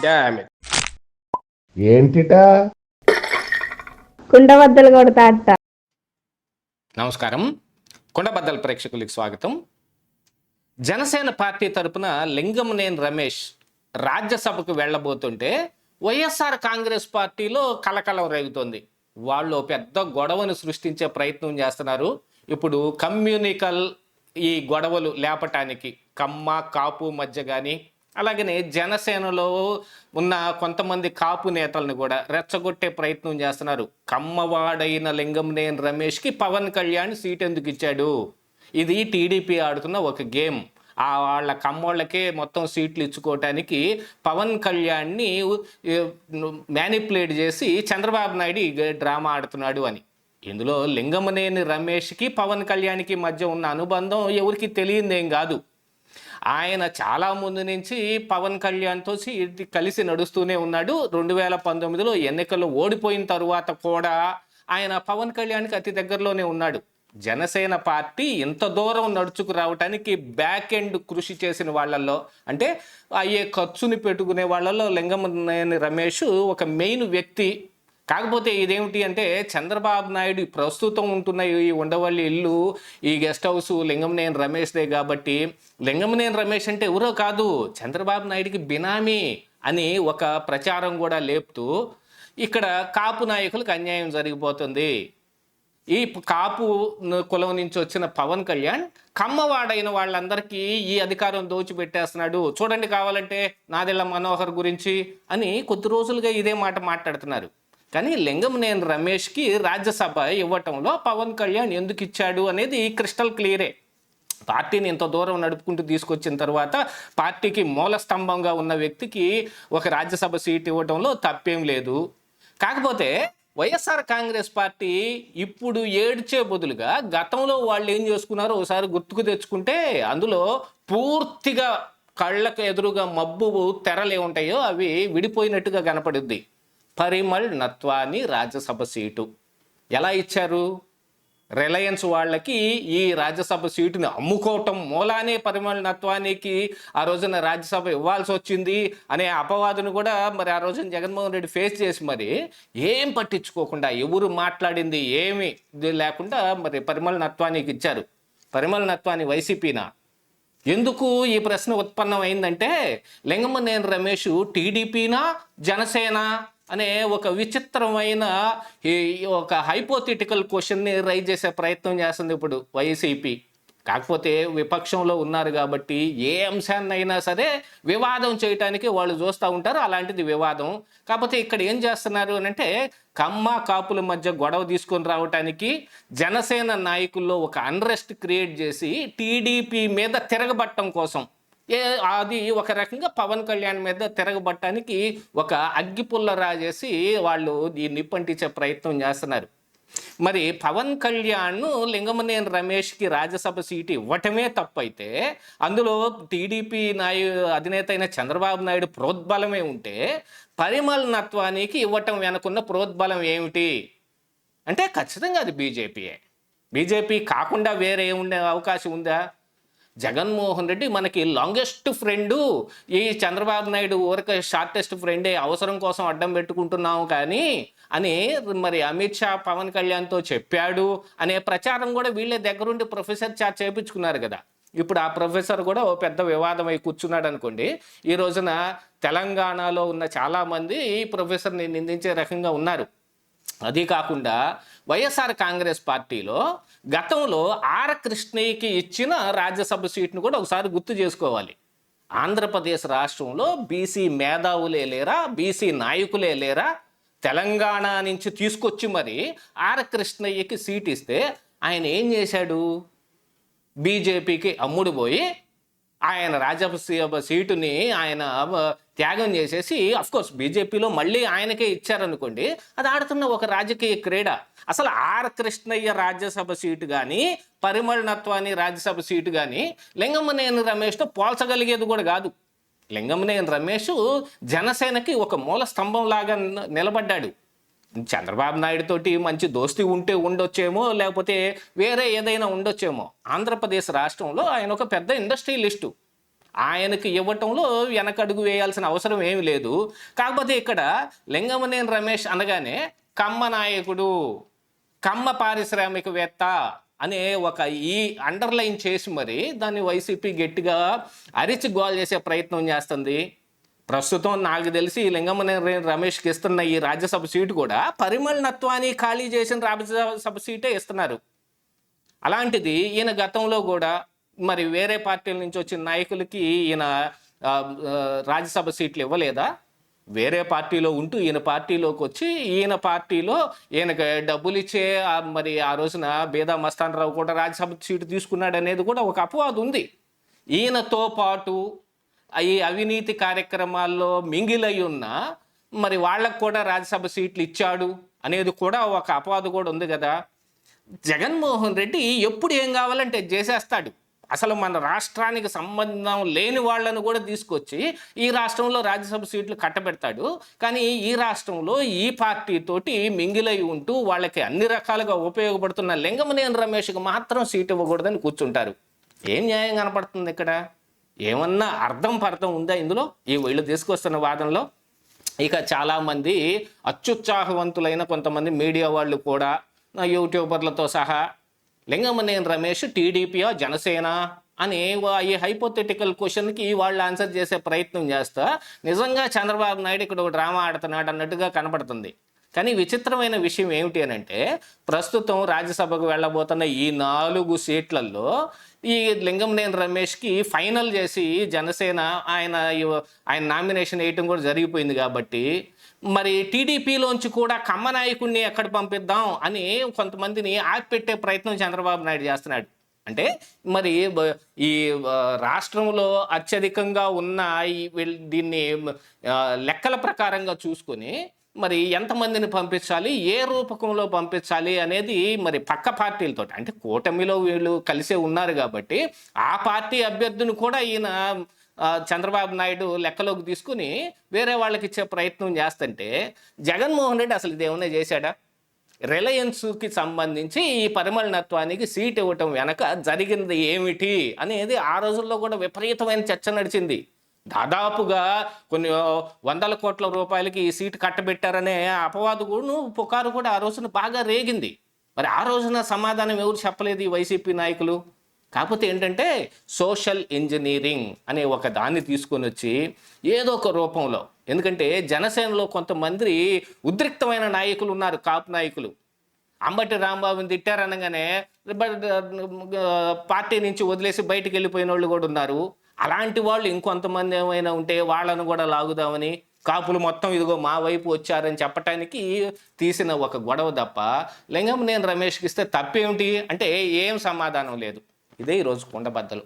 Damn it. ఏంటిటా కుండబద్దలు కొడతా అట్ట. నమస్కారం, కొండబద్దల ప్రేక్షకులకు స్వాగతం. జనసేన పార్టీ తరపున లింగంనేని రమేష్ రాజ్యసభకు వెళ్ళబోతుంటే వైఎస్ఆర్ కాంగ్రెస్ పార్టీలో కలకలం రేగుతోంది. వాళ్ళు పెద్ద గొడవను సృష్టించే ప్రయత్నం చేస్తున్నారు. ఇప్పుడు కమ్యూనికల్ ఈ గొడవలు లేపటానికి కమ్మ కాపు మధ్య కానీ, అలాగనే జనసేనలో ఉన్న కొంతమంది కాపు నేతలను కూడా రెచ్చగొట్టే ప్రయత్నం చేస్తున్నారు. కమ్మవాడైన లింగంనేని రమేష్కి పవన్ కళ్యాణ్ సీట్ ఎందుకు ఇచ్చాడు? ఇది టీడీపీ ఆడుతున్న ఒక గేమ్. వాళ్ళ కమ్మోళ్ళకే మొత్తం సీట్లు ఇచ్చుకోవటానికి పవన్ కళ్యాణ్ని మ్యానిపులేట్ చేసి చంద్రబాబు నాయుడు ఈ డ్రామా ఆడుతున్నాడు అని. ఇందులో లింగంనేని రమేష్కి పవన్ కళ్యాణ్కి మధ్య ఉన్న అనుబంధం ఎవరికి తెలియదేం కాదు. ఆయన చాలా ముందు నుంచి పవన్ కళ్యాణ్తో కలిసి నడుస్తూనే ఉన్నాడు. 2019లో ఎన్నికల్లో ఓడిపోయిన తరువాత కూడా ఆయన పవన్ కళ్యాణ్కి అతి దగ్గరలోనే ఉన్నాడు. జనసేన పార్టీ ఇంత దూరం నడుచుకు రావడానికి బ్యాక్ ఎండ్ కృషి చేసిన వాళ్ళల్లో, అంటే అయ్యే ఖర్చుని పెట్టుకునే వాళ్ళల్లో లింగంనేని రమేష్ ఒక మెయిన్ వ్యక్తి. కాకపోతే ఇదేమిటి అంటే, చంద్రబాబు నాయుడు ప్రస్తుతం ఉంటున్న ఈ ఉండవల్లి ఇల్లు, ఈ గెస్ట్ హౌస్ లింగంనేని రమేష్దే కాబట్టి లింగంనేని రమేష్ అంటే ఎవరో కాదు, చంద్రబాబు నాయుడికి బినామీ అని ఒక ప్రచారం కూడా లేపుతూ ఇక్కడ కాపు నాయకులకు అన్యాయం జరిగిపోతుంది. ఈ కాపు కులం నుంచి వచ్చిన పవన్ కళ్యాణ్ కమ్మవాడైన వాళ్ళందరికీ ఈ అధికారం దోచిపెట్టేస్తున్నాడు, చూడండి కావాలంటే నాదెళ్ల మనోహర్ గురించి అని కొద్ది రోజులుగా ఇదే మాట మాట్లాడుతున్నారు. కానీ లింగంనేని రమేష్కి రాజ్యసభ ఇవ్వటంలో పవన్ కళ్యాణ్ ఎందుకు ఇచ్చాడు అనేది క్రిస్టల్ క్లియరే. పార్టీని ఇంత దూరం నడుపుకుంటూ తీసుకొచ్చిన తర్వాత పార్టీకి మూల స్తంభంగా ఉన్న వ్యక్తికి ఒక రాజ్యసభ సీట్ ఇవ్వడంలో తప్పేం లేదు. కాకపోతే వైఎస్ఆర్ కాంగ్రెస్ పార్టీ ఇప్పుడు ఏడ్చే బదులుగా గతంలో వాళ్ళు ఏం చేసుకున్నారో ఒకసారి గుర్తుకు తెచ్చుకుంటే అందులో పూర్తిగా కళ్ళకు ఎదురుగా మబ్బు తెరలే ఉంటాయో అవి విడిపోయినట్టుగా కనపడుద్ది. పరిమళ్ నత్వాని రాజ్యసభ సీటు ఎలా ఇచ్చారు? రిలయన్స్ వాళ్ళకి ఈ రాజ్యసభ సీటుని అమ్ముకోవటం మూలానే పరిమళ్ నత్వానికి ఆ రోజున రాజ్యసభ ఇవ్వాల్సి వచ్చింది అనే అపవాదును కూడా మరి ఆ రోజున జగన్మోహన్ రెడ్డి ఫేస్ చేసి మరి ఏం పట్టించుకోకుండా, ఎవరు మాట్లాడింది ఏమి లేకుండా మరి పరిమళ్ నత్వానికి ఇచ్చారు. పరిమళ్ నత్వాని వైసీపీనా? ఎందుకు ఈ ప్రశ్న ఉత్పన్నం అయిందంటే, లింగంనేని రమేష్ టీడీపీనా జనసేన అనే ఒక విచిత్రమైన ఒక హైపోథెటికల్ క్వశ్చన్ని రైజ్ చేసే ప్రయత్నం చేస్తుంది ఇప్పుడు వైసీపీ. కాకపోతే విపక్షంలో ఉన్నారు కాబట్టి ఏ అంశాన్నైనా సరే వివాదం చేయటానికి వాళ్ళు చూస్తూ ఉంటారు. అలాంటిది వివాదం. కాకపోతే ఇక్కడ ఏం చేస్తున్నారు అని అంటే, కమ్మ కాపుల మధ్య గొడవ తీసుకొని రావటానికి జనసేన నాయకుల్లో ఒక అన్రెస్ట్ క్రియేట్ చేసి టీడీపీ మీద తిరగబట్టం కోసం, అది ఒక రకంగా పవన్ కళ్యాణ్ మీద తిరగబట్టడానికి ఒక అగ్గిపుల్ల రాజేసి వాళ్ళు ఈ నిప్పంటించే ప్రయత్నం చేస్తున్నారు. మరి పవన్ కళ్యాణ్ లింగంనేని రమేష్కి రాజ్యసభ సీటు ఇవ్వటమే తప్పైతే అందులో టీడీపీ అధినేత అయిన చంద్రబాబు నాయుడు ప్రోద్బలమే ఉంటే పరిమళ్ నత్వానికి ఇవ్వటం వెనుకున్న ప్రోద్బలం ఏమిటి అంటే ఖచ్చితంగా అది బీజేపీయే. బీజేపీ కాకుండా వేరే ఉండే అవకాశం ఉందా? జగన్మోహన్ రెడ్డి మనకి లాంగెస్ట్ ఫ్రెండు, ఈ చంద్రబాబు నాయుడు ఊరిక షార్టెస్ట్ ఫ్రెండే, అవసరం కోసం అడ్డం పెట్టుకుంటున్నాము కానీ అని మరి అమిత్ షా పవన్ కళ్యాణ్తో చెప్పాడు అనే ప్రచారం కూడా వీళ్ళే దగ్గరుండి ప్రొఫెసర్ చేపించుకున్నారు కదా. ఇప్పుడు ఆ ప్రొఫెసర్ కూడా ఓ పెద్ద వివాదం అయి కూర్చున్నాడు అనుకోండి. ఈ రోజున తెలంగాణలో ఉన్న చాలామంది ఈ ప్రొఫెసర్ని నిందించే రకంగా ఉన్నారు. అది కాకుండా వైఎస్ఆర్ కాంగ్రెస్ పార్టీలో గతంలో ఆర్ కృష్ణయ్యకి ఇచ్చిన రాజ్యసభ సీట్ను కూడా ఒకసారి గుర్తు చేసుకోవాలి. ఆంధ్రప్రదేశ్ రాష్ట్రంలో బీసీ మేధావులే లేరా, బీసీ నాయకులే లేరా? తెలంగాణ నుంచి తీసుకొచ్చి మరి ఆర్ కృష్ణయ్యకి సీట్ ఇస్తే ఆయన ఏం చేశాడు? బీజేపీకి అమ్ముడుపోయి ఆయన రాజ్యసభ సీటుని ఆయన త్యాగం చేసేసి, అఫ్కోర్స్ బీజేపీలో మళ్ళీ ఆయనకే ఇచ్చారనుకోండి, అది ఆడుతున్న ఒక రాజకీయ క్రీడ. అసలు ఆర్ కృష్ణయ్య రాజ్యసభ సీటు కానీ పరిమళ్ నత్వాని రాజ్యసభ సీటు కానీ లింగంనేని రమేష్తో పోల్చగలిగేది కూడా కాదు. లింగంనేని రమేష్ జనసేనకి ఒక మూల స్తంభం లాగా నిలబడ్డాడు. చంద్రబాబు నాయుడు తోటి మంచి దోస్తీ ఉంటే ఉండొచ్చేమో, లేకపోతే వేరే ఏదైనా ఉండొచ్చేమో. ఆంధ్రప్రదేశ్ రాష్ట్రంలో ఆయన ఒక పెద్ద ఇండస్ట్రియలిస్టు. ఆయనకు ఇవ్వటంలో వెనకడుగు వేయాల్సిన అవసరం ఏమి లేదు. కాకపోతే ఇక్కడ లింగమనేని రమేష్ అనగానే కమ్మ నాయకుడు, కమ్మ పారిశ్రామికవేత్త అనే ఒక ఈ అండర్లైన్ చేసి మరి దాన్ని వైసీపీ గట్టిగా అరిచి గోల్ చేసే ప్రయత్నం చేస్తుంది. ప్రస్తుతం నాకు తెలిసి లింగమనేని రమేష్కి ఇస్తున్న ఈ రాజ్యసభ సీటు కూడా పరిమళ నత్వాని ఖాళీ చేసిన రాజ్యసభ సీటే ఇస్తున్నారు. అలాంటిది ఈయన గతంలో కూడా మరి వేరే పార్టీల నుంచి వచ్చిన నాయకులకి ఈయన రాజ్యసభ సీట్లు ఇవ్వలేదా? వేరే పార్టీలో ఉంటూ ఈయన పార్టీలోకి వచ్చి ఈయన పార్టీలో ఈయనకి డబ్బులు ఇచ్చే మరి ఆ రోజున బేదా మస్తాన్ రావు కూడా రాజ్యసభ సీటు తీసుకున్నాడు అనేది కూడా ఒక అపవాదు ఉంది. ఈయనతో పాటు ఈ అవినీతి కార్యక్రమాల్లో మింగిలై ఉన్న మరి వాళ్ళకు కూడా రాజ్యసభ సీట్లు ఇచ్చాడు అనేది కూడా ఒక అపవాదు కూడా ఉంది కదా. జగన్మోహన్ రెడ్డి ఎప్పుడు ఏం కావాలంటే చేసేస్తాడు. అసలు మన రాష్ట్రానికి సంబంధం లేని వాళ్ళను కూడా తీసుకొచ్చి ఈ రాష్ట్రంలో రాజ్యసభ సీట్లు కట్టబెడతాడు. కానీ ఈ రాష్ట్రంలో ఈ పార్టీతోటి మింగిలై ఉంటూ వాళ్ళకి అన్ని రకాలుగా ఉపయోగపడుతున్న లింగమనేని రమేష్కి మాత్రం సీటు ఇవ్వకూడదని కూర్చుంటారు. ఏం న్యాయం కనపడుతుంది ఇక్కడ? ఏమన్నా పర్థం ఉందా ఇందులో ఈ వీళ్ళు తీసుకొస్తున్న వాదనలో? ఇక చాలామంది అత్యుత్సాహవంతులైన కొంతమంది మీడియా వాళ్ళు కూడా యూట్యూబర్లతో సహా లింగమనేని రమేష్ టీడీపీయా జనసేన అని ఈ హైపోథెటికల్ క్వశ్చన్కి వాళ్ళు ఆన్సర్ చేసే ప్రయత్నం చేస్తా నిజంగా చంద్రబాబు నాయుడు ఇక్కడ ఒక డ్రామా ఆడుతున్నాడు అన్నట్టుగా కనపడుతుంది. కానీ విచిత్రమైన విషయం ఏమిటి అని అంటే ప్రస్తుతం రాజ్యసభకు వెళ్ళబోతున్న ఈ 4 సీట్లలో ఈ లింగమనేని రమేష్కి ఫైనల్ చేసి జనసేన ఆయన నామినేషన్ వేయటం కూడా జరిగిపోయింది. కాబట్టి మరి టీడీపీలోంచి కూడా కమ్మ నాయకుడిని ఎక్కడ పంపిద్దాం అని కొంతమందిని ఆపిపెట్టే ప్రయత్నం చంద్రబాబు నాయుడు చేస్తున్నాడు. అంటే మరి ఈ రాష్ట్రంలో అత్యధికంగా ఉన్న దీన్ని లెక్కల ప్రకారంగా చూసుకొని మరి ఎంతమందిని పంపించాలి, ఏ రూపకంలో పంపించాలి అనేది మరి పక్క పార్టీలతో అంటే కూటమిలో వీళ్ళు కలిసే ఉన్నారు కాబట్టి ఆ పార్టీ అభ్యర్థిని కూడా ఈయన చంద్రబాబు నాయుడు లెక్కలోకి తీసుకుని వేరే వాళ్ళకి ఇచ్చే ప్రయత్నం చేస్తుంటే జగన్మోహన్ రెడ్డి అసలు ఇదేమన్నా చేశాడా? రిలయన్స్కి సంబంధించి ఈ పరిమళనత్వానికి సీట్ ఇవ్వటం వెనక జరిగింది ఏమిటి అనేది ఆ రోజుల్లో కూడా విపరీతమైన చర్చ నడిచింది. దాదాపుగా కొన్ని 100 కోట్ల రూపాయలకి ఈ సీటు కట్టబెట్టారనే అపవాదు కూడా పుకారు కూడా ఆ రోజున బాగా రేగింది. మరి ఆ రోజున సమాధానం ఎవరు చెప్పలేదు ఈ వైసీపీ నాయకులు. కాకపోతే ఏంటంటే సోషల్ ఇంజనీరింగ్ అనే ఒక దాన్ని తీసుకొని వచ్చి ఏదో ఒక రూపంలో, ఎందుకంటే జనసేనలో కొంతమంది ఉద్రిక్తమైన నాయకులు ఉన్నారు, కాపు నాయకులు. అంబటి రాంబాబుని తిట్టారనగానే పార్టీ నుంచి వదిలేసి బయటికి వెళ్ళిపోయిన వాళ్ళు కూడా ఉన్నారు. అలాంటి వాళ్ళు ఇంకొంతమంది ఏమైనా ఉంటే వాళ్ళను కూడా లాగుదామని కాపులు మొత్తం ఇదిగో మా వైపు వచ్చారని చెప్పటానికి తీసిన ఒక గొడవ తప్ప లింగమనేని రమేష్కి ఇస్తే తప్పేమిటి అంటే ఏం సమాధానం లేదు. ఇదే ఈరోజు కుండబద్దలు.